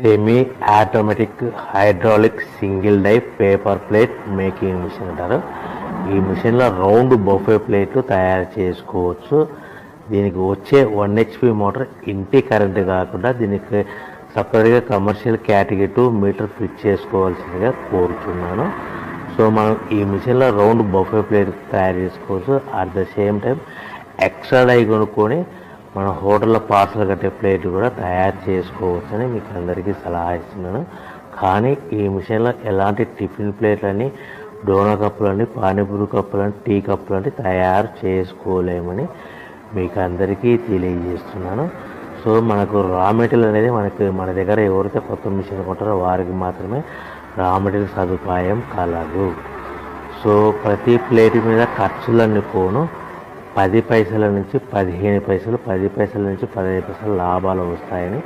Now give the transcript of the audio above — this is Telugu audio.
Semi automatic hydraulic single die paper plate making machine అంటారు. ఈ మిషన్లో రౌండ్ బఫే ప్లేట్లు తయారు చేసుకోవచ్చు. దీనికి వచ్చే 1 HP మోటార్ ఇంటి కరెంటు కాకుండా దీనికి సపరేట్గా కమర్షియల్ కేటగిరీ 2 మీటర్ ఫిట్ చేసుకోవాల్సిందిగా కోరుతున్నాను. సో మనం ఈ మిషన్లో రౌండ్ బఫే ప్లేట్ తయారు చేసుకోవచ్చు. At the same time extra die కొనుక్కొని మన హోటల్లో పార్సల్ కట్టే ప్లేట్ కూడా తయారు చేసుకోవచ్చు అని మీకు అందరికీ సలహా ఇస్తున్నాను. కానీ ఈ మిషన్లో ఎలాంటి టిఫిన్ ప్లేట్లని, డోనా కప్పులని, పానీపూరి కప్పులని, టీ కప్పులని తయారు చేసుకోలేమని మీకు అందరికీ తెలియజేస్తున్నాను. సో మనకు రా మెటీరియల్ అనేది మన దగ్గర ఎవరైతే కొత్త మిషన్ కొంటారో వారికి మాత్రమే రా మెటీరియల్ సదుపాయం కలదు. సో ప్రతి ప్లేట్ మీద ఖర్చులన్నీ పోను 10 పైసల నుంచి 15 పైసలు, 10 పైసల నుంచి 15 పైసలు లాభాలు వస్తాయని